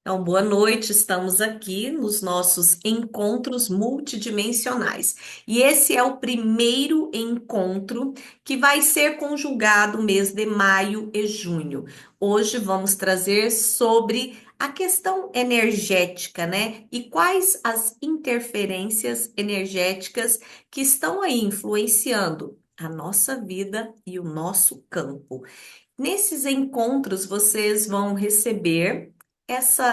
Então, boa noite, estamos aqui nos nossos encontros multidimensionais. E esse é o primeiro encontro que vai ser conjugado mês de maio e junho. Hoje vamos trazer sobre a questão energética, né? E quais as interferências energéticas que estão aí influenciando a nossa vida e o nosso campo. Nesses encontros, vocês vão receber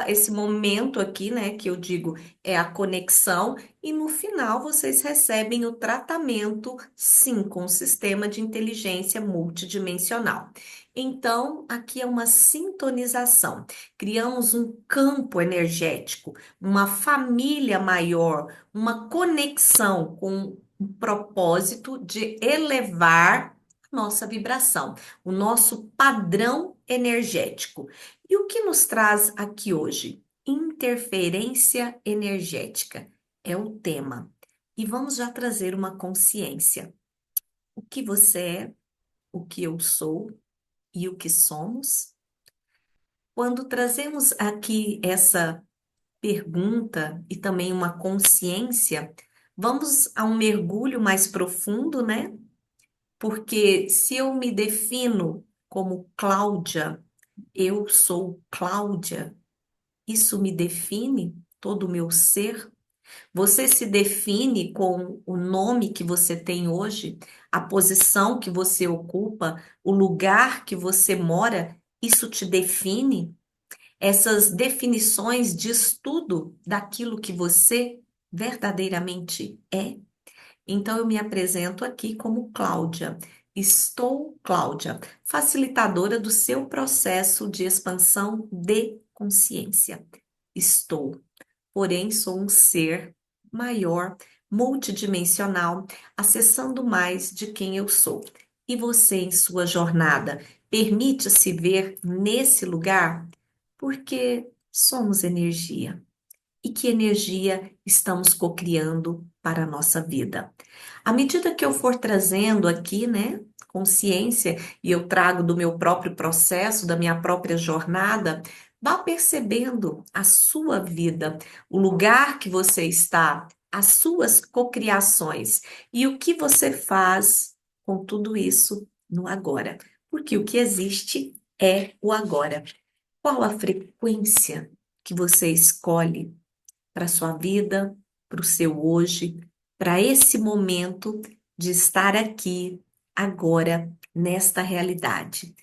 esse momento aqui, né, que eu digo é a conexão, e no final vocês recebem o tratamento, sim, com o sistema de inteligência multidimensional. Então, aqui é uma sintonização. Criamos um campo energético, uma família maior, uma conexão com o propósito de elevar nossa vibração, o nosso padrão energético. E o que nos traz aqui hoje? Interferência energética é o tema. E vamos já trazer uma consciência. O que você é, o que eu sou e o que somos? Quando trazemos aqui essa pergunta e também uma consciência, vamos a um mergulho mais profundo, né? Porque se eu me defino como Cláudia, eu sou Cláudia, isso me define todo o meu ser? Você se define com o nome que você tem hoje, a posição que você ocupa, o lugar que você mora, isso te define? Essas definições diz tudo daquilo que você verdadeiramente é? Então, eu me apresento aqui como Cláudia. Estou Cláudia, facilitadora do seu processo de expansão de consciência. Estou, porém, sou um ser maior, multidimensional, acessando mais de quem eu sou. E você, em sua jornada, permite-se ver nesse lugar? Porque somos energia. E que energia estamos cocriando para a nossa vida? À medida que eu for trazendo aqui, né, consciência, e eu trago do meu próprio processo, da minha própria jornada, vá percebendo a sua vida, o lugar que você está, as suas cocriações e o que você faz com tudo isso no agora. Porque o que existe é o agora. Qual a frequência que você escolhe para a sua vida, para o seu hoje, para esse momento de estar aqui, agora, nesta realidade?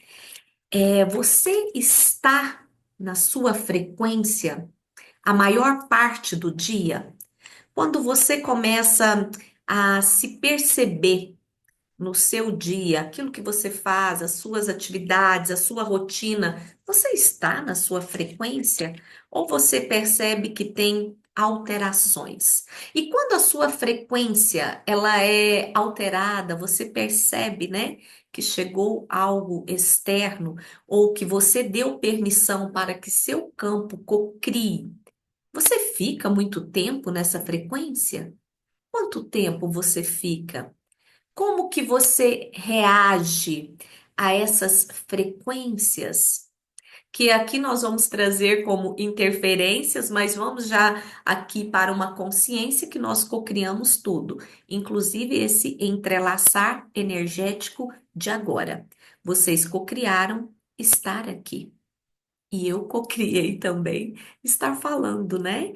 Você está na sua frequência a maior parte do dia? Quando você começa a se perceber no seu dia, aquilo que você faz, as suas atividades, a sua rotina, você está na sua frequência? Ou você percebe que tem alterações? E quando a sua frequência ela é alterada, você percebe, né, que chegou algo externo ou que você deu permissão para que seu campo cocrie. Você fica muito tempo nessa frequência? Quanto tempo você fica? Como que você reage a essas frequências? Que aqui nós vamos trazer como interferências, mas vamos já aqui para uma consciência que nós cocriamos tudo, inclusive esse entrelaçar energético de agora. Vocês cocriaram estar aqui. E eu cocriei também estar falando, né?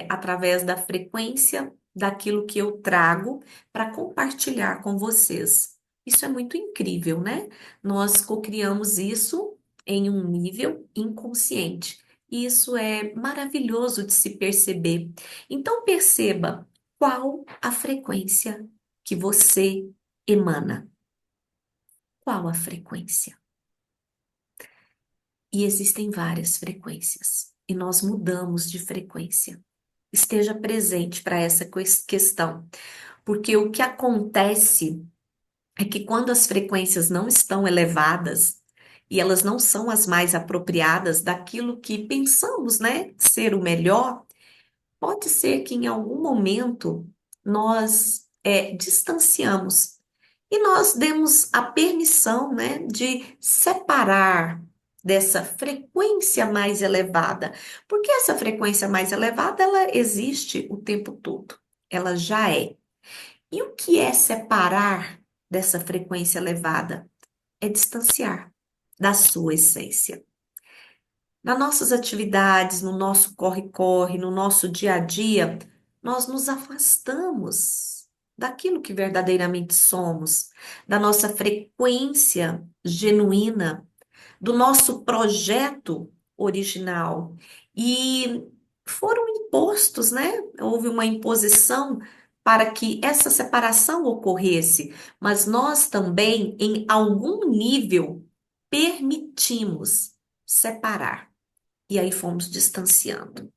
Através da frequência daquilo que eu trago para compartilhar com vocês. Isso é muito incrível, né? Nós cocriamos isso em um nível inconsciente. E isso é maravilhoso de se perceber. Então, perceba qual a frequência que você emana. Qual a frequência? E existem várias frequências, e nós mudamos de frequência. Esteja presente para essa questão, porque o que acontece é que quando as frequências não estão elevadas, e elas não são as mais apropriadas daquilo que pensamos, né, ser o melhor, pode ser que em algum momento nós distanciamos e nós demos a permissão, né, de separar dessa frequência mais elevada. Porque essa frequência mais elevada, ela existe o tempo todo. Ela já é. E o que é separar dessa frequência elevada? É distanciar da sua essência. Nas nossas atividades, no nosso corre-corre, no nosso dia a dia, nós nos afastamos daquilo que verdadeiramente somos, da nossa frequência genuína, do nosso projeto original. E foram impostos, né? Houve uma imposição para que essa separação ocorresse, mas nós também, em algum nível, permitimos separar. E aí fomos distanciando.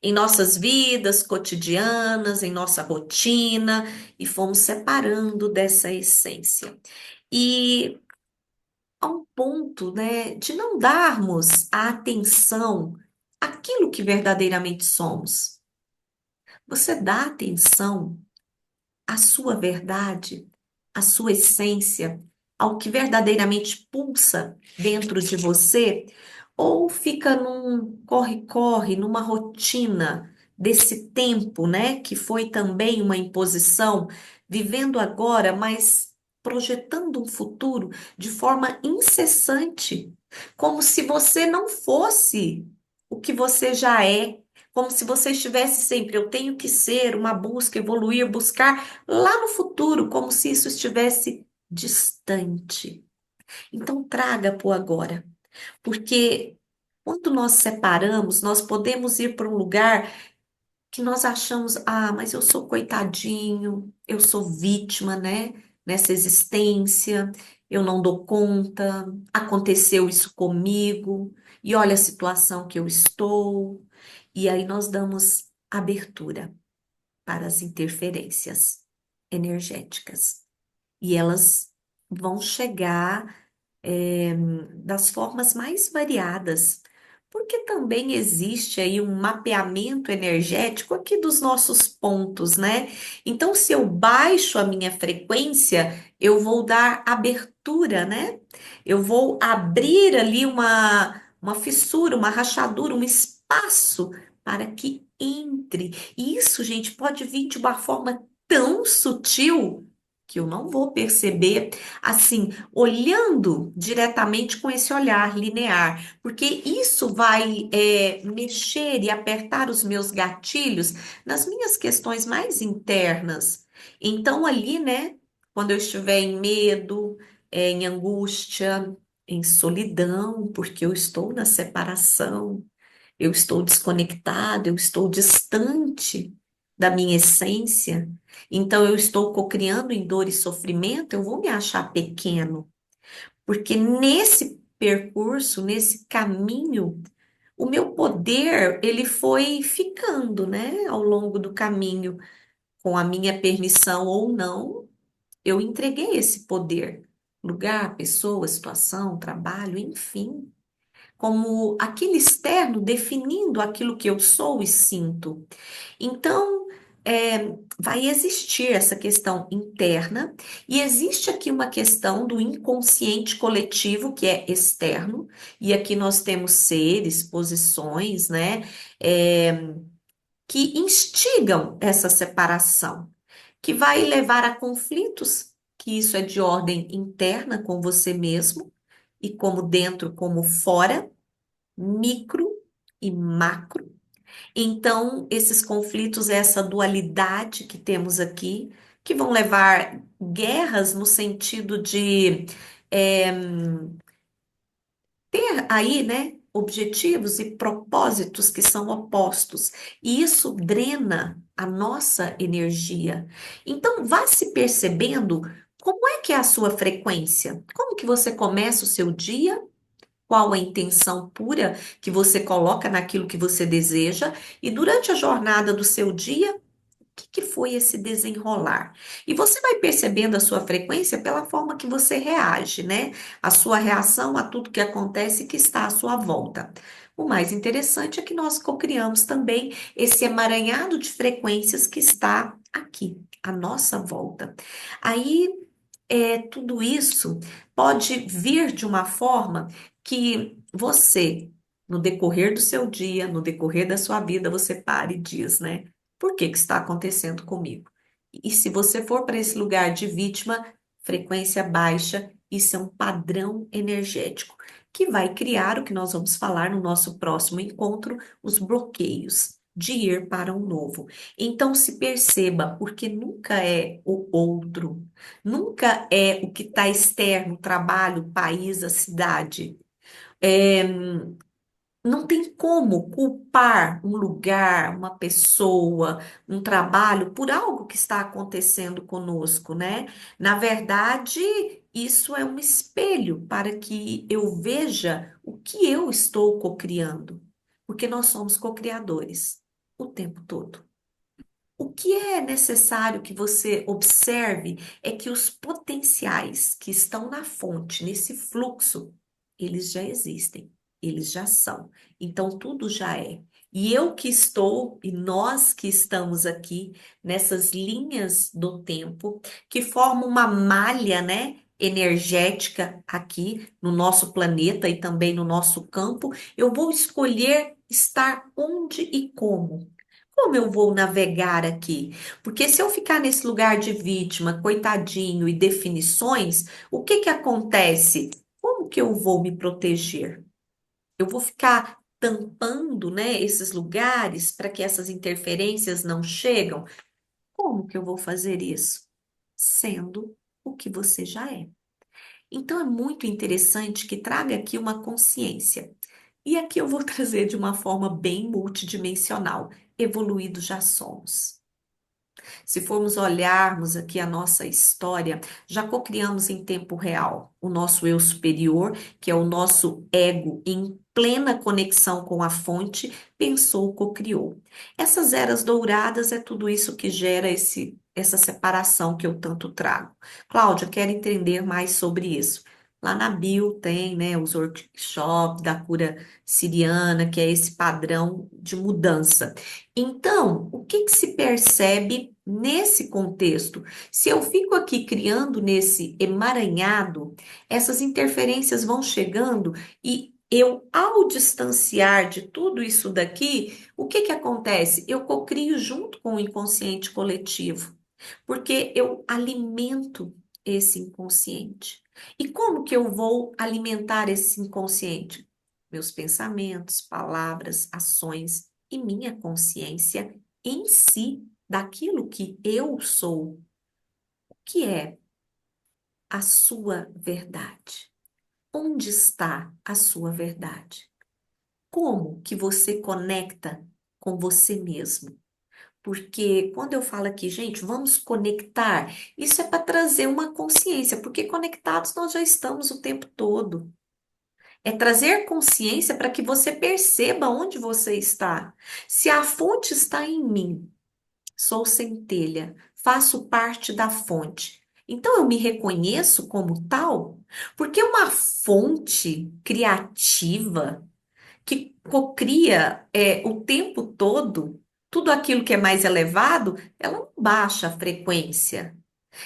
Em nossas vidas cotidianas, em nossa rotina, e fomos separando dessa essência. E a um ponto, né, de não darmos a atenção àquilo que verdadeiramente somos. Você dá atenção à sua verdade, à sua essência, ao que verdadeiramente pulsa dentro de você, ou fica num corre-corre, numa rotina desse tempo, né, que foi também uma imposição, vivendo agora, mas projetando um futuro de forma incessante, como se você não fosse o que você já é. Como se você estivesse sempre, eu tenho que ser, uma busca, evoluir, buscar lá no futuro, como se isso estivesse distante. Então, traga para o agora, porque quando nós separamos, nós podemos ir para um lugar que nós achamos, ah, mas eu sou coitadinho, eu sou vítima, né? Nessa existência, eu não dou conta, aconteceu isso comigo, e olha a situação que eu estou. E aí nós damos abertura para as interferências energéticas. E elas vão chegar é, das formas mais variadas, porque também existe aí um mapeamento energético aqui dos nossos pontos, né? Então, se eu baixo a minha frequência, eu vou dar abertura, né? Eu vou abrir ali uma fissura, uma rachadura, um espaço para que entre. E isso, gente, pode vir de uma forma tão sutil que eu não vou perceber assim, olhando diretamente com esse olhar linear, porque isso vai mexer e apertar os meus gatilhos nas minhas questões mais internas. Então, ali, né, quando eu estiver em medo, em angústia, em solidão, porque eu estou na separação, eu estou desconectada, eu estou distante da minha essência, então eu estou cocriando em dor e sofrimento, eu vou me achar pequeno, porque nesse percurso, nesse caminho, o meu poder, ele foi ficando, né, ao longo do caminho, com a minha permissão ou não, eu entreguei esse poder, lugar, pessoa, situação, trabalho, enfim, como aquele externo definindo aquilo que eu sou e sinto. Então, vai existir essa questão interna, e existe aqui uma questão do inconsciente coletivo, que é externo, e aqui nós temos seres, posições, né, é, que instigam essa separação, que vai levar a conflitos, que isso é de ordem interna com você mesmo, e como dentro, como fora, micro e macro. Então, esses conflitos, essa dualidade que temos aqui, que vão levar guerras no sentido de eh, ter aí, né, objetivos e propósitos que são opostos. E isso drena a nossa energia. Então, vá se percebendo como é que é a sua frequência. Como que você começa o seu dia? Qual a intenção pura que você coloca naquilo que você deseja, e durante a jornada do seu dia, o que foi esse desenrolar? E você vai percebendo a sua frequência pela forma que você reage, né? A sua reação a tudo que acontece e que está à sua volta. O mais interessante é que nós cocriamos também esse emaranhado de frequências que está aqui, à nossa volta. Aí tudo isso pode vir de uma forma que você, no decorrer do seu dia, no decorrer da sua vida, você para e diz, né? Por que que está acontecendo comigo? E se você for para esse lugar de vítima, frequência baixa, isso é um padrão energético que vai criar o que nós vamos falar no nosso próximo encontro, os bloqueios de ir para um novo. Então se perceba, porque nunca é o outro, nunca é o que está externo, o trabalho, o país, a cidade. É, não tem como culpar um lugar, uma pessoa, um trabalho por algo que está acontecendo conosco, né? Na verdade, isso é um espelho para que eu veja o que eu estou cocriando, porque nós somos cocriadores o tempo todo. O que é necessário que você observe é que os potenciais que estão na fonte, nesse fluxo, eles já existem, eles já são. Então, tudo já é. E eu que estou, e nós que estamos aqui nessas linhas do tempo, que formam uma malha, né, energética aqui no nosso planeta e também no nosso campo, eu vou escolher estar onde e como. Como eu vou navegar aqui? Porque se eu ficar nesse lugar de vítima, coitadinho e definições, o que que acontece? Como que eu vou me proteger? Eu vou ficar tampando, né, esses lugares para que essas interferências não chegam? Como que eu vou fazer isso? Sendo o que você já é. Então é muito interessante que traga aqui uma consciência. E aqui eu vou trazer de uma forma bem multidimensional. Evoluídos já somos. Se formos olharmos aqui a nossa história, já cocriamos em tempo real o nosso eu superior, que é o nosso ego em plena conexão com a fonte, pensou, cocriou. Essas eras douradas é tudo isso que gera essa separação que eu tanto trago. Cláudia, quero entender mais sobre isso. Lá na bio tem, né, os workshops da cura siriana, que é esse padrão de mudança. Então, o que que se percebe nesse contexto? Se eu fico aqui criando nesse emaranhado, essas interferências vão chegando e eu, ao distanciar de tudo isso daqui, o que que acontece? Eu cocrio junto com o inconsciente coletivo, porque eu alimento esse inconsciente. E como que eu vou alimentar esse inconsciente? Meus pensamentos, palavras, ações e minha consciência em si daquilo que eu sou, que é a sua verdade. Onde está a sua verdade? Como que você conecta com você mesmo? Porque quando eu falo aqui, gente, vamos conectar, isso é para trazer uma consciência, porque conectados nós já estamos o tempo todo. É trazer consciência para que você perceba onde você está. Se a fonte está em mim, sou centelha, faço parte da fonte. Então eu me reconheço como tal, porque uma fonte criativa que cocria o tempo todo tudo aquilo que é mais elevado, ela não baixa a frequência.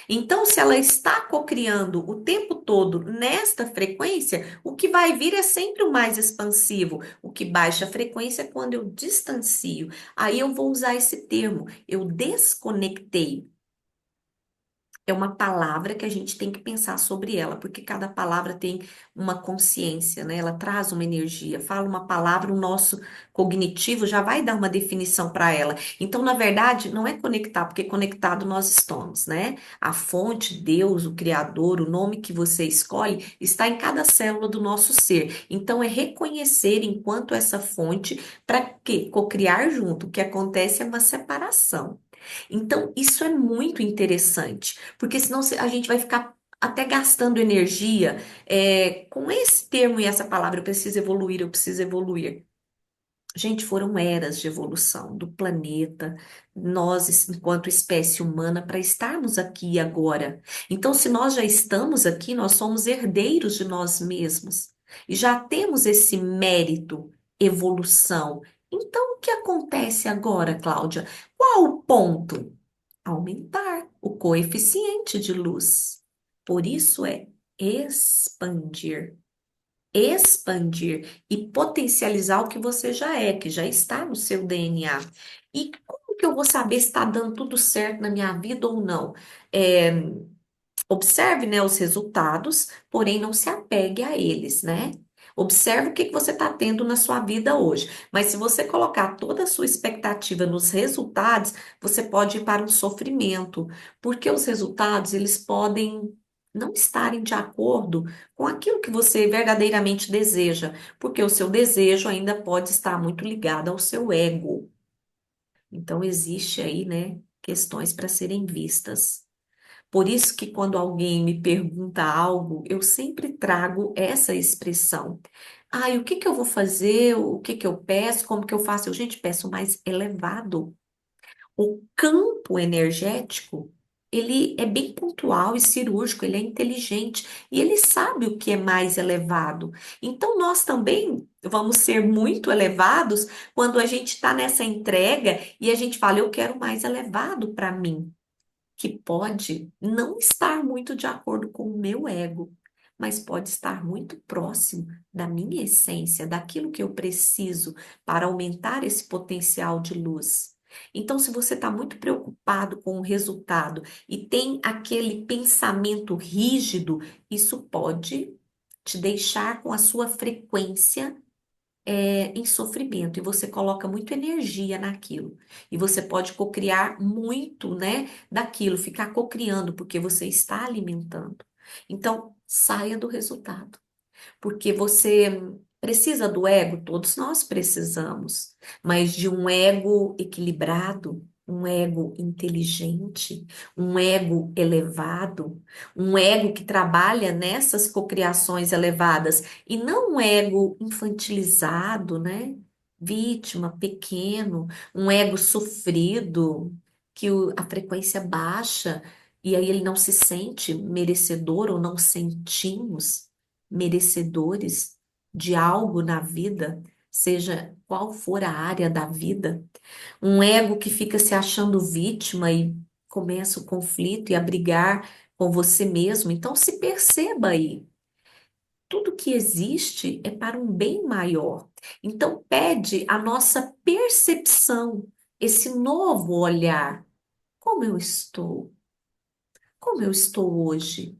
Então, se ela está cocriando o tempo todo nesta frequência, o que vai vir é sempre o mais expansivo. O que baixa a frequência é quando eu distancio. Aí eu vou usar esse termo, eu desconectei. É uma palavra que a gente tem que pensar sobre ela, porque cada palavra tem uma consciência, né? Ela traz uma energia. Fala uma palavra, o nosso cognitivo já vai dar uma definição para ela. Então, na verdade, não é conectar, porque conectado nós estamos, né? A fonte, Deus, o Criador, o nome que você escolhe, está em cada célula do nosso ser. Então, é reconhecer enquanto essa fonte, para quê? Cocriar junto. O que acontece é uma separação. Então, isso é muito interessante, porque senão a gente vai ficar até gastando energia com esse termo e essa palavra, eu preciso evoluir. Gente, foram eras de evolução do planeta, nós, enquanto espécie humana, para estarmos aqui e agora. Então, se nós já estamos aqui, nós somos herdeiros de nós mesmos e já temos esse mérito, evolução. Então, o que acontece agora, Cláudia? Qual o ponto? Aumentar o coeficiente de luz. Por isso é expandir. expandir e potencializar o que você já é, que já está no seu DNA. E como que eu vou saber se está dando tudo certo na minha vida ou não? É, observe, né, os resultados, porém não se apegue a eles, né? Observe o que que você está tendo na sua vida hoje. Mas se você colocar toda a sua expectativa nos resultados, você pode ir para um sofrimento, porque os resultados, eles podem não estarem de acordo com aquilo que você verdadeiramente deseja, porque o seu desejo ainda pode estar muito ligado ao seu ego. Então, existe aí, né, questões para serem vistas. Por isso que quando alguém me pergunta algo, eu sempre trago essa expressão. Ah, e o que que eu vou fazer? O que que eu peço? Como que eu faço? Eu, gente, peço mais elevado. O campo energético, ele é bem pontual e cirúrgico, ele é inteligente e ele sabe o que é mais elevado. Então, nós também vamos ser muito elevados quando a gente está nessa entrega e a gente fala, eu quero mais elevado para mim, que pode não estar muito de acordo com o meu ego, mas pode estar muito próximo da minha essência, daquilo que eu preciso para aumentar esse potencial de luz. Então, se você está muito preocupado com o resultado e tem aquele pensamento rígido, isso pode te deixar com a sua frequência em sofrimento e você coloca muita energia naquilo. E você pode cocriar muito, né, daquilo, ficar cocriando, porque você está alimentando. Então, saia do resultado. Porque você precisa do ego, todos nós precisamos, mas de um ego equilibrado, um ego inteligente, um ego elevado, um ego que trabalha nessas cocriações elevadas e não um ego infantilizado, né? Vítima, pequeno, um ego sofrido, que a frequência baixa e aí ele não se sente merecedor ou não sentimos merecedores de algo na vida, seja qual for a área da vida. Um ego que fica se achando vítima e começa o conflito e a brigar com você mesmo. Então se perceba aí. Tudo que existe é para um bem maior. Então pede a nossa percepção, esse novo olhar. Como eu estou? Como eu estou hoje?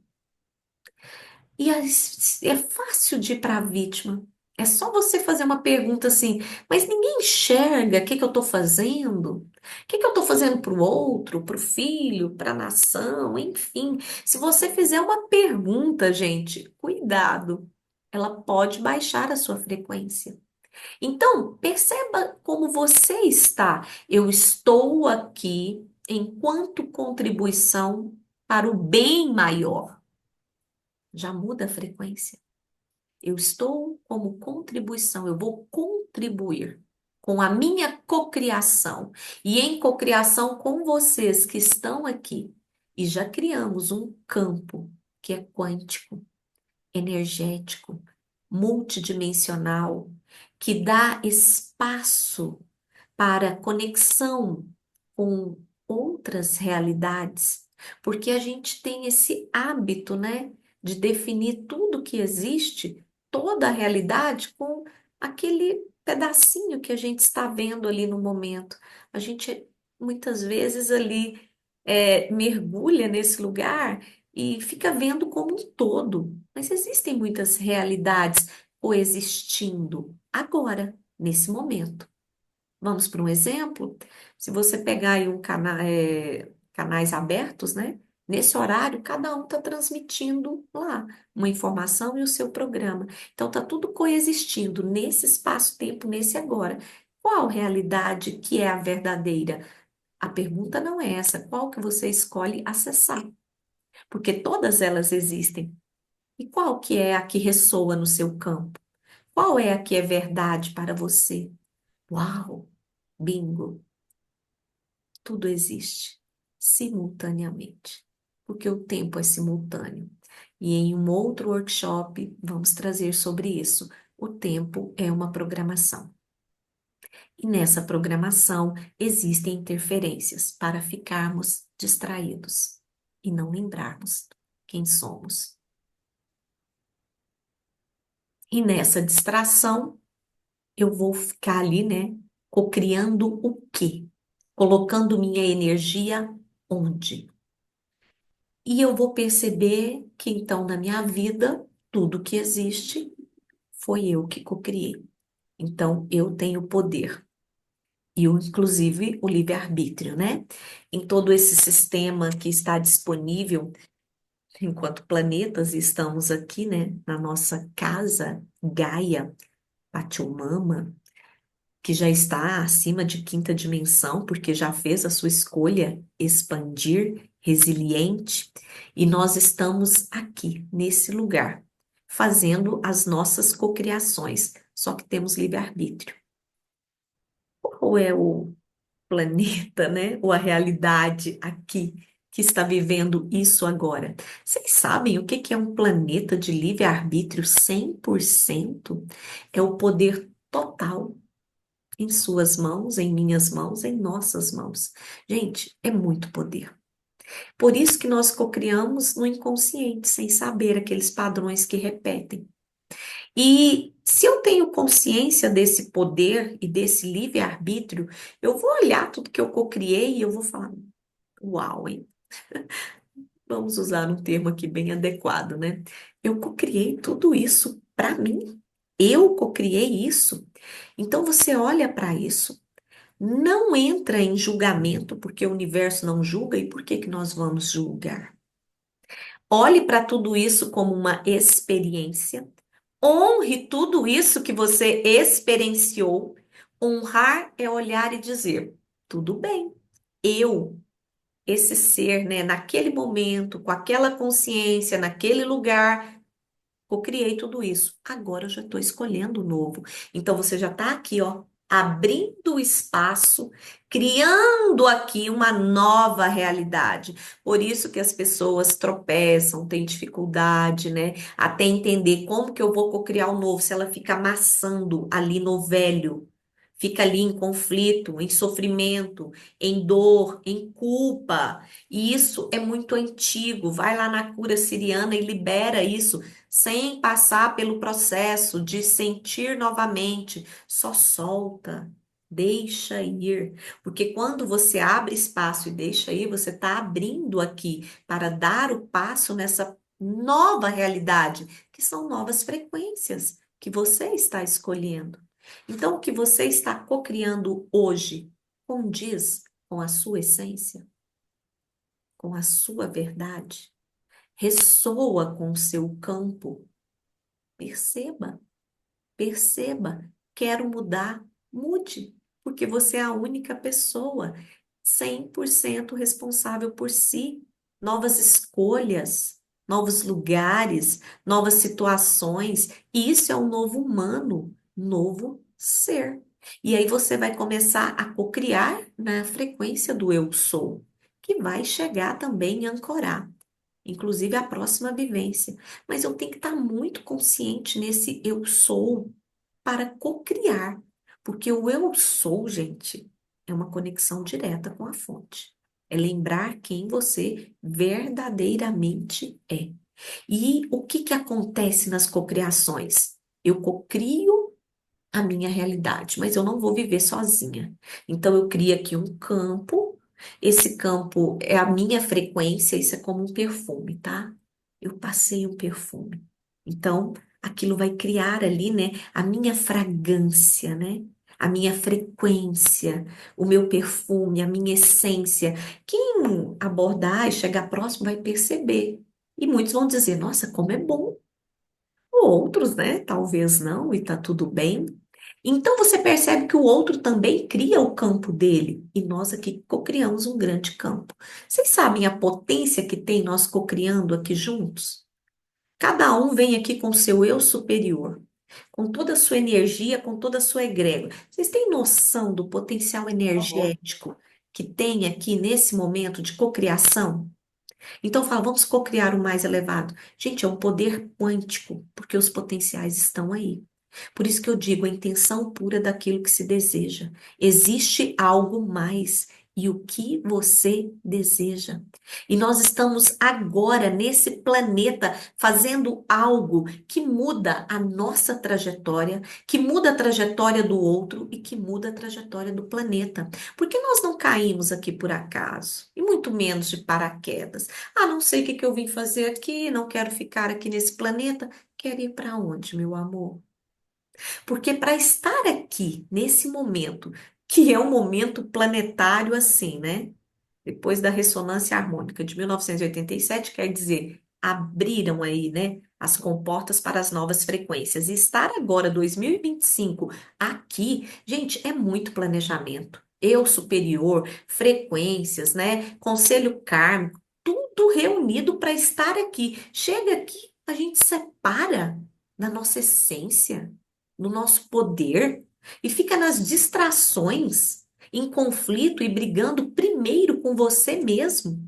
E é fácil de ir para a vítima. É só você fazer uma pergunta assim, mas ninguém enxerga o que que eu estou fazendo? O que que eu estou fazendo para o outro, para o filho, para a nação, enfim. Se você fizer uma pergunta, gente, cuidado, ela pode baixar a sua frequência. Então, perceba como você está. Eu estou aqui enquanto contribuição para o bem maior. Já muda a frequência. Eu estou como contribuição, eu vou contribuir com a minha cocriação e em cocriação com vocês que estão aqui. E já criamos um campo que é quântico, energético, multidimensional, que dá espaço para conexão com outras realidades, porque a gente tem esse hábito, né, de definir tudo que existe, toda a realidade, com aquele pedacinho que a gente está vendo ali no momento. A gente muitas vezes ali mergulha nesse lugar e fica vendo como um todo, mas existem muitas realidades coexistindo agora, nesse momento. Vamos para um exemplo? Se você pegar aí canais abertos, né? Nesse horário, cada um está transmitindo lá uma informação e o seu programa. Então, está tudo coexistindo nesse espaço-tempo, nesse agora. Qual realidade que é a verdadeira? A pergunta não é essa. Qual que você escolhe acessar? Porque todas elas existem. E qual que é a que ressoa no seu campo? Qual é a que é verdade para você? Uau! Bingo! Tudo existe simultaneamente, porque o tempo é simultâneo. E em um outro workshop vamos trazer sobre isso. O tempo é uma programação. E nessa programação existem interferências para ficarmos distraídos e não lembrarmos quem somos. E nessa distração, eu vou ficar ali, né, cocriando o quê? Colocando minha energia onde? E eu vou perceber que então na minha vida, tudo que existe foi eu que cocriei. Então eu tenho poder. E inclusive o livre-arbítrio, né? Em todo esse sistema que está disponível enquanto planetas, estamos aqui, né, na nossa casa Gaia, Pachamama, que já está acima de quinta dimensão, porque já fez a sua escolha expandir, resiliente, e nós estamos aqui, nesse lugar, fazendo as nossas cocriações, só que temos livre-arbítrio. Qual é o planeta, né? Ou a realidade aqui que está vivendo isso agora? Vocês sabem o que que é um planeta de livre-arbítrio 100%? É o poder total em suas mãos, em minhas mãos, em nossas mãos. Gente, é muito poder. Por isso que nós cocriamos no inconsciente, sem saber aqueles padrões que repetem. E se eu tenho consciência desse poder e desse livre-arbítrio, eu vou olhar tudo que eu cocriei e eu vou falar, uau, hein? Vamos usar um termo aqui bem adequado, né? Eu cocriei tudo isso para mim. Eu cocriei isso. Então você olha para isso. Não entra em julgamento, porque o universo não julga, e por que que nós vamos julgar? Olhe para tudo isso como uma experiência. Honre tudo isso que você experienciou. Honrar é olhar e dizer: tudo bem, eu, esse ser, né, naquele momento, com aquela consciência, naquele lugar, cocriei tudo isso. Agora eu já estou escolhendo o novo. Então você já está aqui, ó, abrindo o espaço, criando aqui uma nova realidade. Por isso que as pessoas tropeçam, têm dificuldade, né? Até entender como que eu vou cocriar o novo, se ela fica amassando ali no velho. Fica ali em conflito, em sofrimento, em dor, em culpa. E isso é muito antigo. Vai lá na cura siriana e libera isso sem passar pelo processo de sentir novamente. Só solta, deixa ir. Porque quando você abre espaço e deixa ir, você está abrindo aqui para dar o passo nessa nova realidade, que são novas frequências que você está escolhendo. Então, o que você está cocriando hoje condiz com a sua essência, com a sua verdade, ressoa com o seu campo. Perceba, perceba. Quero mudar, mude, porque você é a única pessoa 100% responsável por si. Novas escolhas, novos lugares, novas situações. E isso é um novo humano, novo ser. E aí você vai começar a cocriar na frequência do eu sou, que vai chegar também em ancorar inclusive a próxima vivência. Mas eu tenho que estar muito consciente nesse eu sou para cocriar, porque o eu sou, gente, é uma conexão direta com a fonte. É lembrar quem você verdadeiramente é. E o que que acontece nas cocriações? Eu cocrio a minha realidade, mas eu não vou viver sozinha. Então eu crio aqui um campo, esse campo é a minha frequência, isso é como um perfume, tá? Eu passei um perfume. Então aquilo vai criar ali, né, a minha fragrância, né? A minha frequência, o meu perfume, a minha essência. Quem abordar e chegar próximo vai perceber. E muitos vão dizer: nossa, como é bom. Outros, né? Talvez não, e tá tudo bem. Então você percebe que o outro também cria o campo dele, e nós aqui cocriamos um grande campo. Vocês sabem a potência que tem nós cocriando aqui juntos? Cada um vem aqui com seu eu superior, com toda a sua energia, com toda a sua egrégora. Vocês têm noção do potencial energético que tem aqui nesse momento de cocriação? Então fala, vamos cocriar o mais elevado. Gente, é um poder quântico, porque os potenciais estão aí. Por isso que eu digo a intenção pura daquilo que se deseja. Existe algo mais e o que você deseja. E nós estamos agora nesse planeta fazendo algo que muda a nossa trajetória, que muda a trajetória do outro e que muda a trajetória do planeta. Porque nós não caímos aqui por acaso, e muito menos de paraquedas. Ah, não sei o que que eu vim fazer aqui, não quero ficar aqui nesse planeta. Quer ir para onde, meu amor? Porque para estar aqui, nesse momento, que é um momento planetário assim, né? Depois da ressonância harmônica de 1987, quer dizer, abriram aí, né, as comportas para as novas frequências. E estar agora, 2025, aqui, gente, é muito planejamento. Eu superior, frequências, né, conselho kármico, tudo reunido para estar aqui. Chega aqui, a gente separa na nossa essência, no nosso poder, e fica nas distrações em conflito e brigando primeiro com você mesmo,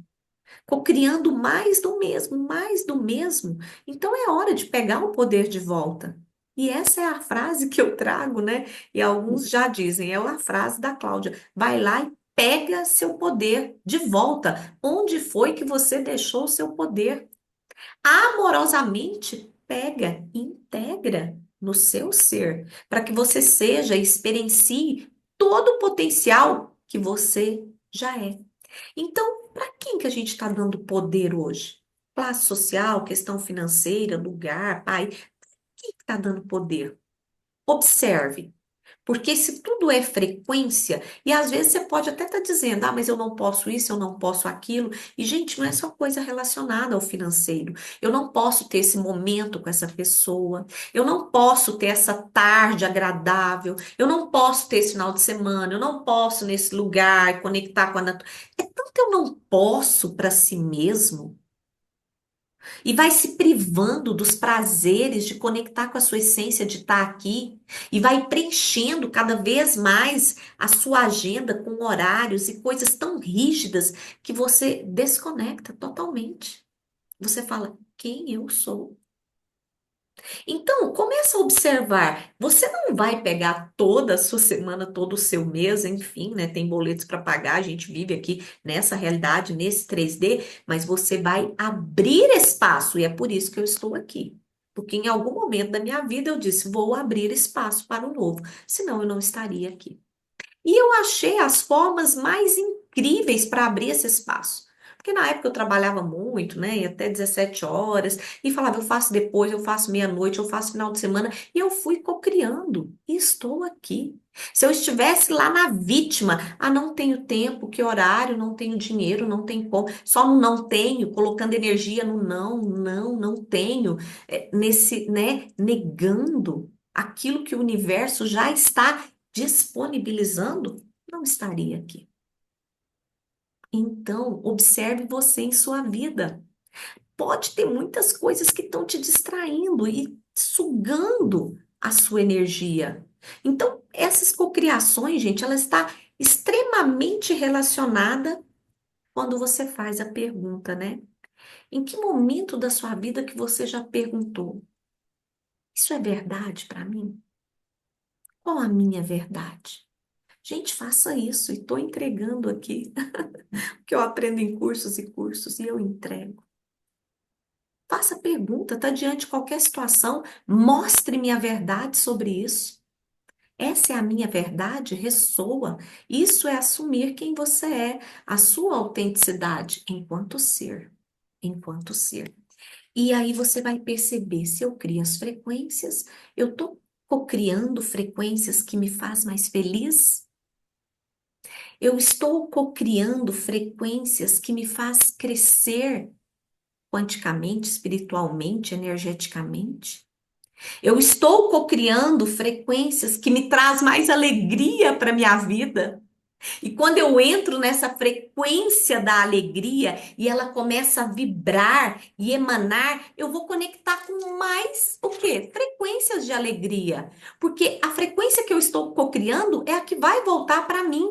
criando mais do mesmo. Então é hora de pegar o poder de volta. E essa é a frase que eu trago, né? E alguns já dizem, é a frase da Cláudia. Vai lá e pega seu poder de volta. Onde foi que você deixou o seu poder? Amorosamente, pega e integra no seu ser, para que você seja e experiencie todo o potencial que você já é. Então, para quem que a gente está dando poder hoje? Classe social, questão financeira, lugar, pai. Quem que está dando poder? Observe. Porque se tudo é frequência, e às vezes você pode até estar dizendo, ah, mas eu não posso isso, eu não posso aquilo. E, gente, não é só coisa relacionada ao financeiro. Eu não posso ter esse momento com essa pessoa, eu não posso ter essa tarde agradável, eu não posso ter esse final de semana, eu não posso nesse lugar conectar com a natureza. É tanto eu não posso para si mesmo e vai se privando dos prazeres de conectar com a sua essência de estar aqui e vai preenchendo cada vez mais a sua agenda com horários e coisas tão rígidas que você desconecta totalmente. Você fala, quem eu sou? Então, começa a observar. Você não vai pegar toda a sua semana, todo o seu mês, enfim, né? Tem boletos para pagar, a gente vive aqui nessa realidade, nesse 3D, mas você vai abrir espaço, e é por isso que eu estou aqui. Porque em algum momento da minha vida eu disse, vou abrir espaço para o novo, senão eu não estaria aqui. E eu achei as formas mais incríveis para abrir esse espaço. Porque na época eu trabalhava muito, né? E até 17 horas, e falava, eu faço depois, eu faço meia-noite, eu faço final de semana, e eu fui cocriando, e estou aqui. Se eu estivesse lá na vítima, ah, não tenho tempo, que horário, não tenho dinheiro, não tenho como, só no não tenho, colocando energia no não tenho, nesse, né, negando aquilo que o universo já está disponibilizando, não estaria aqui. Então, observe você em sua vida. Pode ter muitas coisas que estão te distraindo e sugando a sua energia. Então, essas cocriações, gente, ela está extremamente relacionada quando você faz a pergunta, né? Em que momento da sua vida que você já perguntou? Isso é verdade para mim? Qual a minha verdade? Gente, faça isso e estou entregando aqui, que eu aprendo em cursos e cursos e eu entrego. Faça pergunta, está diante de qualquer situação, mostre-me a verdade sobre isso. Essa é a minha verdade, ressoa. Isso é assumir quem você é, a sua autenticidade enquanto ser, enquanto ser. E aí você vai perceber se eu crio as frequências, eu estou cocriando frequências que me faz mais feliz. Eu estou cocriando frequências que me faz crescer quanticamente, espiritualmente, energeticamente. Eu estou cocriando frequências que me traz mais alegria para minha vida. E quando eu entro nessa frequência da alegria e ela começa a vibrar e emanar, eu vou conectar com mais o quê? Frequências de alegria. Porque a frequência que eu estou cocriando é a que vai voltar para mim.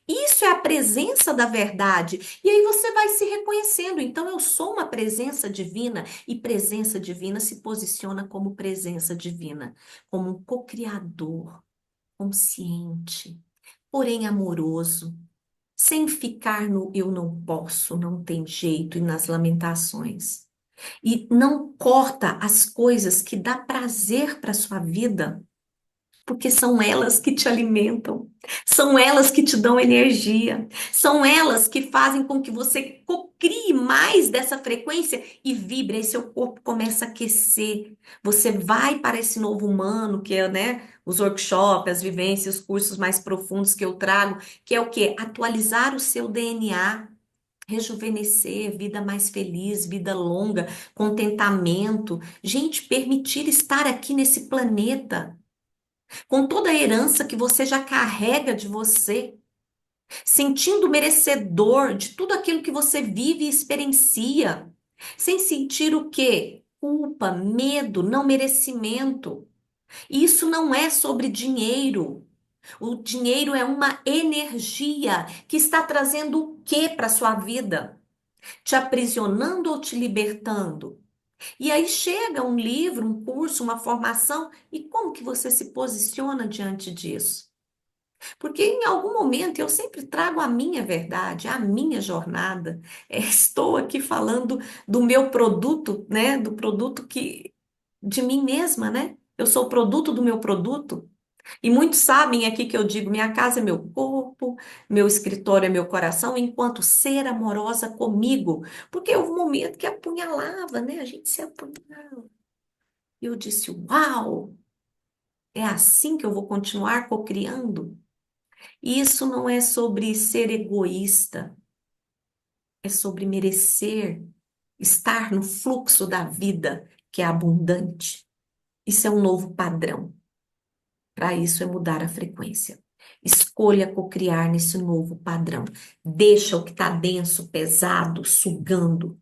Isso é a presença da verdade. E aí você vai se reconhecendo. Então, eu sou uma presença divina e presença divina se posiciona como presença divina, como um co-criador, consciente, porém amoroso, sem ficar no eu não posso, não tem jeito e nas lamentações. E não corta as coisas que dá prazer para sua vida, porque são elas que te alimentam, são elas que te dão energia, são elas que fazem com que você crie mais dessa frequência e vibre, aí seu corpo começa a aquecer. Você vai para esse novo humano, que é, né, os workshops, as vivências, os cursos mais profundos que eu trago, que é o quê? Atualizar o seu DNA. Rejuvenescer, vida mais feliz, vida longa, contentamento. Gente, permitir estar aqui nesse planeta com toda a herança que você já carrega de você, sentindo merecedor de tudo aquilo que você vive e experiencia, sem sentir o quê? Culpa, medo, não merecimento. E isso não é sobre dinheiro. O dinheiro é uma energia que está trazendo o quê para sua vida? Te aprisionando ou te libertando? E aí chega um livro, um curso, uma formação, e como que você se posiciona diante disso? Porque em algum momento eu sempre trago a minha verdade, a minha jornada. Estou aqui falando do meu produto, né? Do produto que de mim mesma, né? Eu sou o produto do meu produto. E muitos sabem aqui que eu digo: minha casa é meu corpo, meu escritório é meu coração, enquanto ser amorosa comigo. Porque houve um momento que apunhalava, né? A gente se apunhalava. E eu disse: uau, é assim que eu vou continuar cocriando? E isso não é sobre ser egoísta, é sobre merecer estar no fluxo da vida que é abundante. Isso é um novo padrão. Para isso é mudar a frequência. Escolha cocriar nesse novo padrão. Deixa o que está denso, pesado, sugando.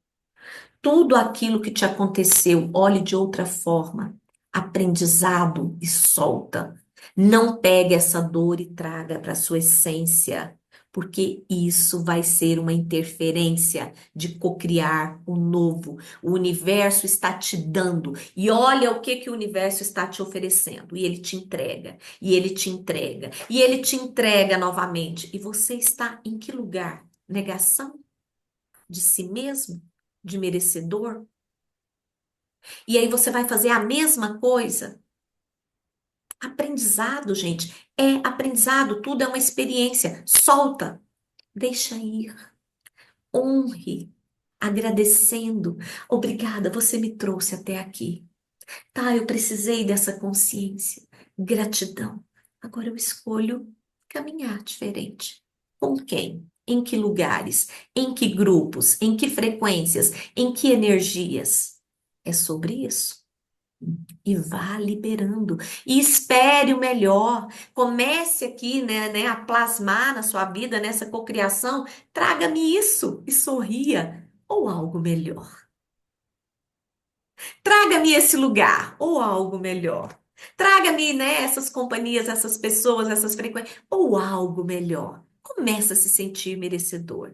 Tudo aquilo que te aconteceu, olhe de outra forma. Aprendizado e solta. Não pegue essa dor e traga para sua essência, porque isso vai ser uma interferência de cocriar o novo. O universo está te dando e olha o que que o universo está te oferecendo. E ele te entrega, e ele te entrega, e ele te entrega novamente. E você está em que lugar? Negação de si mesmo? De merecedor? E aí você vai fazer a mesma coisa? Aprendizado, gente, é aprendizado, tudo é uma experiência. Solta, deixa ir, honre, agradecendo. Obrigada, você me trouxe até aqui. Tá, eu precisei dessa consciência. Gratidão. Agora eu escolho caminhar diferente. Com quem? Em que lugares? Em que grupos? Em que frequências? Em que energias? É sobre isso. E vá liberando. E espere o melhor. Comece aqui, né, a plasmar na sua vida, nessa cocriação. Traga-me isso e sorria. Ou algo melhor. Traga-me esse lugar ou algo melhor. Traga-me, né, essas companhias, essas pessoas, essas frequências ou algo melhor. Começa a se sentir merecedor.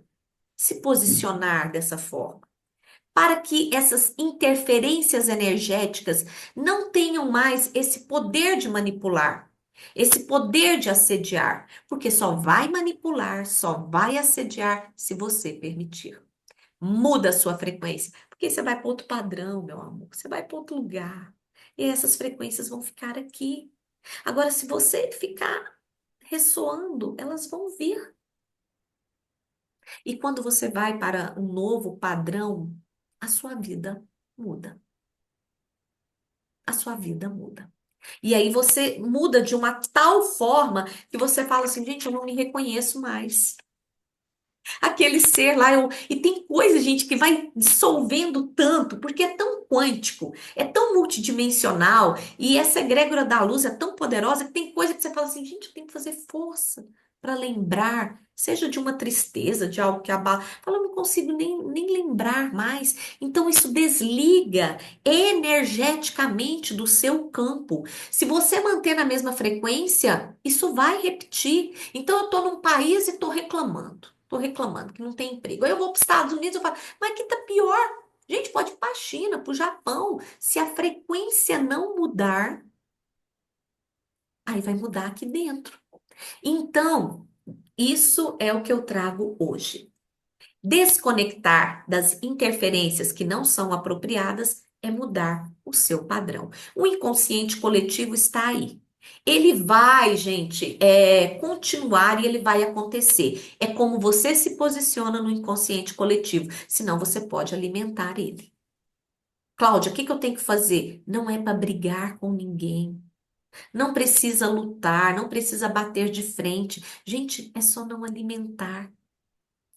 Se posicionar dessa forma, para que essas interferências energéticas não tenham mais esse poder de manipular, esse poder de assediar, porque só vai manipular, só vai assediar se você permitir. Muda a sua frequência, porque você vai para outro padrão, meu amor, você vai para outro lugar. E essas frequências vão ficar aqui. Agora, se você ficar ressoando, elas vão vir. E quando você vai para um novo padrão, a sua vida muda. A sua vida muda. E aí você muda de uma tal forma que você fala assim, gente, eu não me reconheço mais. Aquele ser lá, e tem coisa, gente, que vai dissolvendo tanto, porque é tão quântico, é tão multidimensional, e essa egrégora da luz é tão poderosa que tem coisa que você fala assim, gente, eu tenho que fazer força para lembrar, seja de uma tristeza, de algo que abala, fala, eu não consigo nem lembrar mais. Então, isso desliga energeticamente do seu campo. Se você manter na mesma frequência, isso vai repetir. Então, eu estou num país e estou reclamando. Estou reclamando que não tem emprego. Aí eu vou para os Estados Unidos e falo, mas aqui tá pior. Gente, pode ir para a China, para o Japão. Se a frequência não mudar, aí vai mudar aqui dentro. Então, Isso é o que eu trago hoje. Desconectar das interferências que não são apropriadas é mudar o seu padrão. O inconsciente coletivo está aí. Ele vai, gente, continuar e ele vai acontecer. É como você se posiciona no inconsciente coletivo, senão você pode alimentar ele. Cláudia, o que que eu tenho que fazer? Não é para brigar com ninguém. Não precisa lutar, não precisa bater de frente. Gente, é só não alimentar.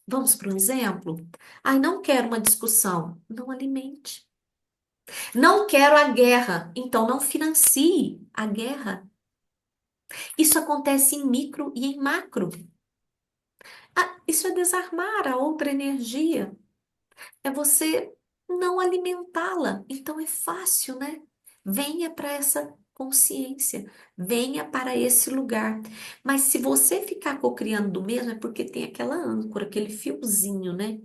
Vamos para um exemplo? Ai, não quero uma discussão. Não alimente. Não quero a guerra. Então não financie a guerra. Isso acontece em micro e em macro. Ah, isso é desarmar a outra energia. É você não alimentá-la. Então é fácil, né? Venha para essa consciência. Venha para esse lugar. Mas se você ficar cocriando do mesmo, é porque tem aquela âncora, aquele fiozinho, né?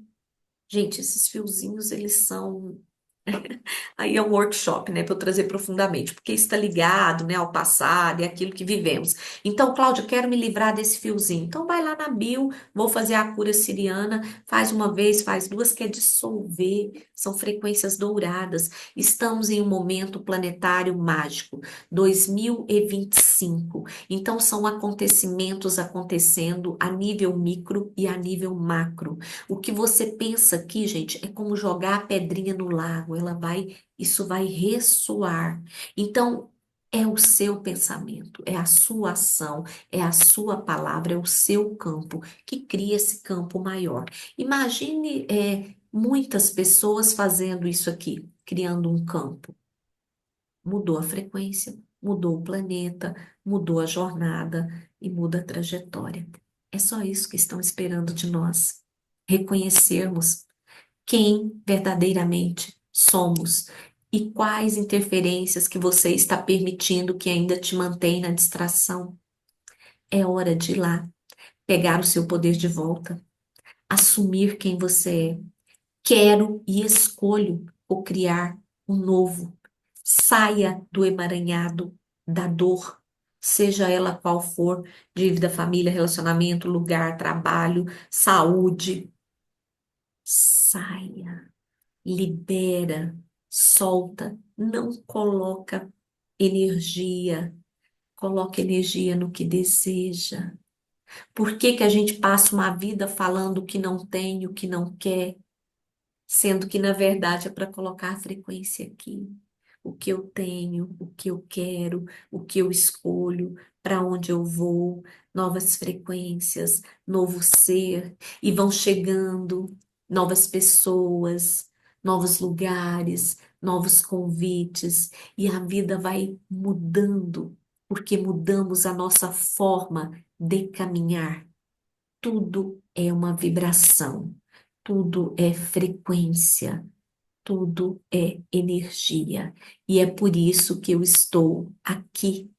Gente, esses fiozinhos, eles são. Aí é um workshop, né, para eu trazer profundamente, porque está ligado, né, ao passado e aquilo que vivemos. Então, Cláudio, eu quero me livrar desse fiozinho. Então, vai lá na bio, vou fazer a cura siriana, faz uma vez, faz duas, que é dissolver, são frequências douradas. Estamos em um momento planetário mágico, 2025. Então, são acontecimentos acontecendo a nível micro e a nível macro. O que você pensa aqui, gente, é como jogar a pedrinha no lago, isso vai ressoar. Então, é o seu pensamento, é a sua ação, é a sua palavra, é o seu campo que cria esse campo maior. Imagine, muitas pessoas fazendo isso aqui, criando um campo. Mudou a frequência, mudou o planeta, mudou a jornada e muda a trajetória. É só isso que estão esperando de nós. Reconhecermos quem verdadeiramente somos e quais interferências que você está permitindo que ainda te mantém na distração. É hora de ir lá, pegar o seu poder de volta, assumir quem você é. Quero e escolho o criar um novo. Saia do emaranhado da dor, seja ela qual for, dívida, família, relacionamento, lugar, trabalho, saúde. Saia. Libera, solta, não energia, coloca energia no que deseja. Por que que a gente passa uma vida falando o que não tem, o que não quer, sendo que na verdade é para colocar a frequência aqui? O que eu tenho, o que eu quero, o que eu escolho, para onde eu vou, novas frequências, novo ser, e vão chegando novas pessoas, novos lugares, novos convites, e a vida vai mudando, porque mudamos a nossa forma de caminhar. Tudo é uma vibração, tudo é frequência. Tudo é energia. E é por isso que eu estou aqui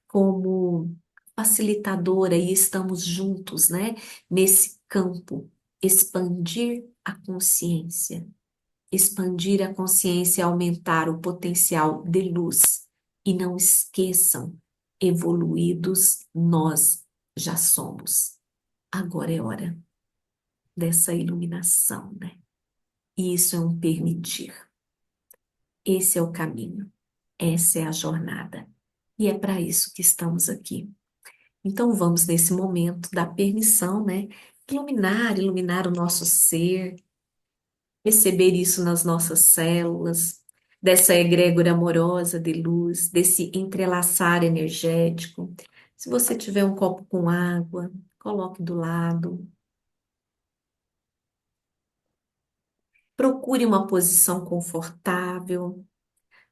como facilitadora e estamos juntos, né? Nesse campo. Expandir a consciência. Expandir a consciência, aumentar o potencial de luz. E não esqueçam, evoluídos nós já somos. Agora é hora dessa iluminação, né? E isso é um permitir. Esse é o caminho. Essa é a jornada. E é para isso que estamos aqui. Então vamos nesse momento dar permissão, né? Iluminar o nosso ser, receber isso nas nossas células, dessa egrégora amorosa de luz, desse entrelaçar energético. Se você tiver um copo com água, coloque do lado. Procure uma posição confortável.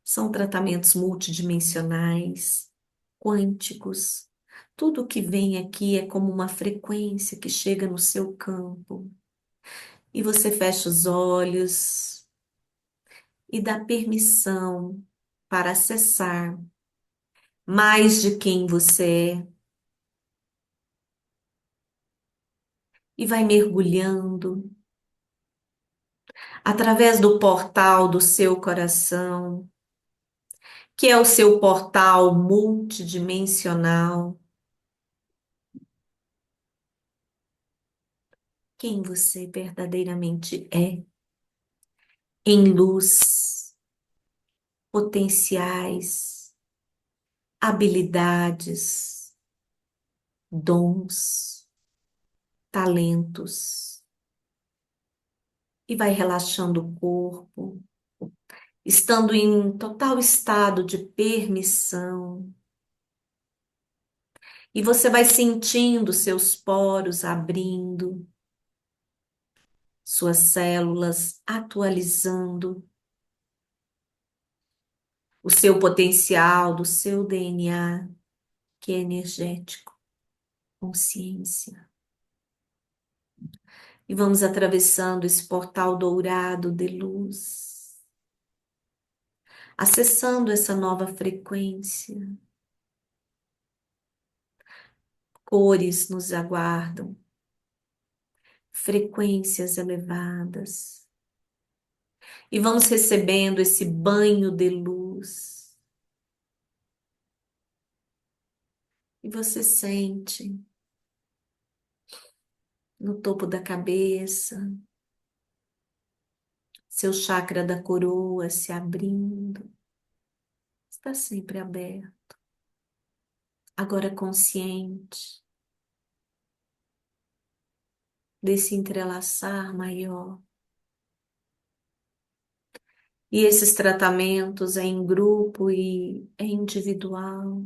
São tratamentos multidimensionais, quânticos. Tudo que vem aqui é como uma frequência que chega no seu campo. E você fecha os olhos e dá permissão para acessar mais de quem você é. E vai mergulhando através do portal do seu coração, que é o seu portal multidimensional. quem você verdadeiramente é, em luz, potenciais, habilidades, dons, talentos, e vai relaxando o corpo, estando em total estado de permissão. E você vai sentindo seus poros abrindo, suas células atualizando, o seu potencial do seu DNA, que é energético, consciência. E vamos atravessando esse portal dourado de luz, acessando essa nova frequência. Cores nos aguardam, frequências elevadas. E vamos recebendo esse banho de luz. E você sente no topo da cabeça, seu chakra da coroa se abrindo. Está sempre aberto. Agora consciente desse entrelaçar maior. E esses tratamentos é em grupo e é individual.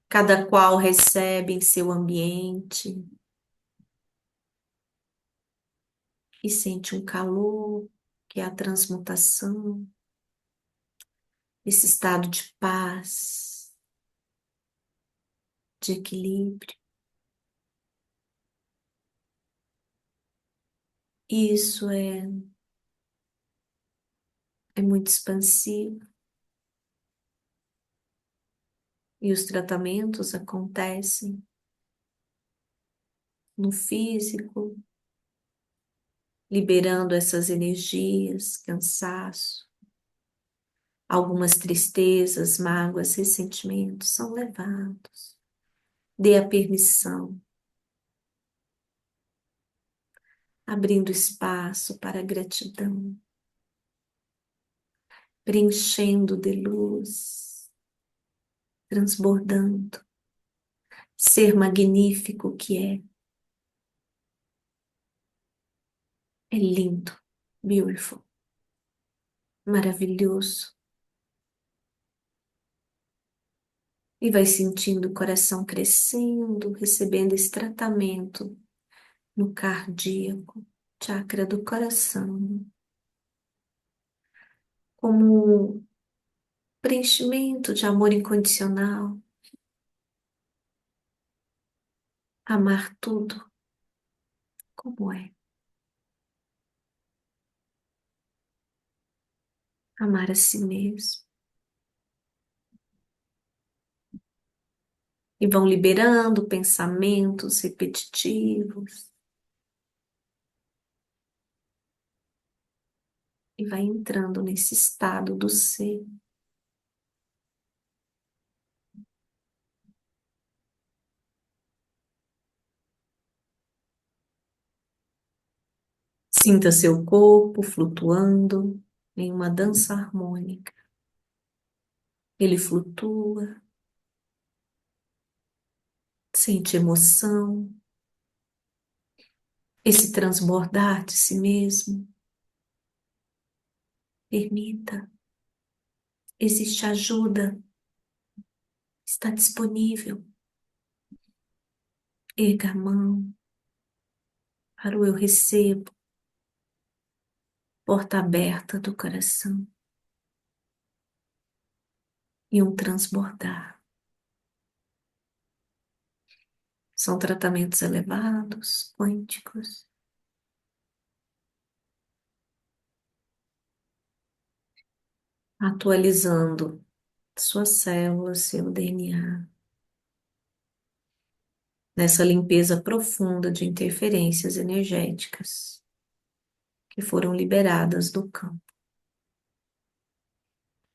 Cada qual recebe em seu ambiente e sente um calor, que é a transmutação, esse estado de paz, de equilíbrio. Isso é muito expansivo. E os tratamentos acontecem no físico, liberando essas energias, cansaço, algumas tristezas, mágoas, ressentimentos são levados. Dê a permissão, abrindo espaço para a gratidão, preenchendo de luz, transbordando, ser magnífico que é lindo, beautiful, maravilhoso. E vai sentindo o coração crescendo, recebendo esse tratamento no cardíaco, chakra do coração, como preenchimento de amor incondicional, amar tudo como é, amar a si mesmo. E vão liberando pensamentos repetitivos e vai entrando nesse estado do ser. Sinta seu corpo flutuando em uma dança harmônica. Ele flutua, sente emoção, esse transbordar de si mesmo. Permita, existe ajuda, está disponível. Erga a mão para o eu recebo, porta aberta do coração e um transbordar. São tratamentos elevados, quânticos, atualizando suas células, seu DNA, nessa limpeza profunda de interferências energéticas que foram liberadas do campo.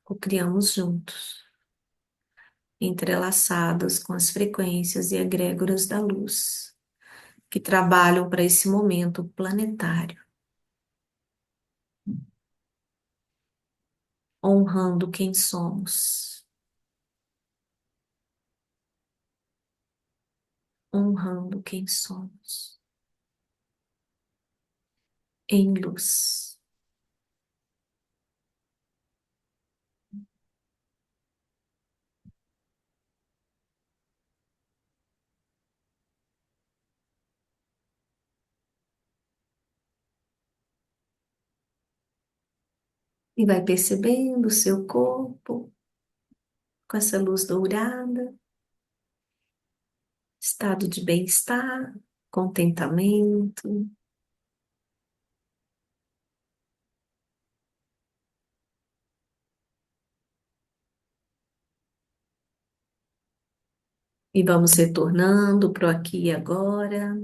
Co-criamos juntos, entrelaçadas com as frequências e egrégoras da luz, que trabalham para esse momento planetário, honrando quem somos, honrando quem somos, em luz. E vai percebendo o seu corpo com essa luz dourada, estado de bem-estar, contentamento. E vamos retornando para o aqui e agora,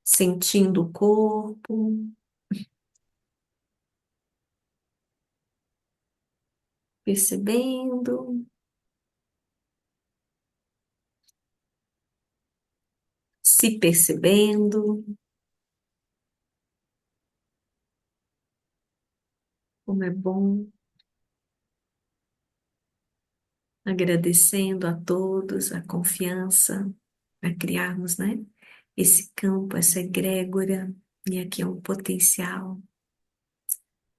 sentindo o corpo, percebendo, se percebendo, como é bom, agradecendo a todos a confiança para criarmos, né? Esse campo, essa egrégora, e aqui é um potencial.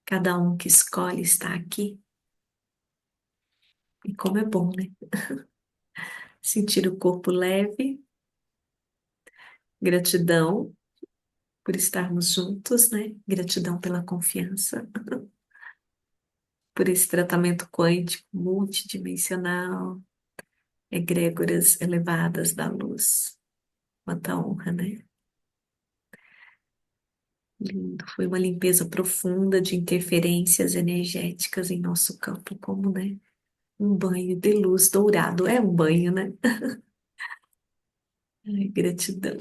Cada um que escolhe estar aqui. E como é bom, né? Sentir o corpo leve, gratidão por estarmos juntos, né? Gratidão pela confiança, por esse tratamento quântico multidimensional, egrégoras elevadas da luz. Quanta honra, né? Lindo. Foi uma limpeza profunda de interferências energéticas em nosso campo, como, né? Um banho de luz dourado. É um banho, né? Ai, gratidão.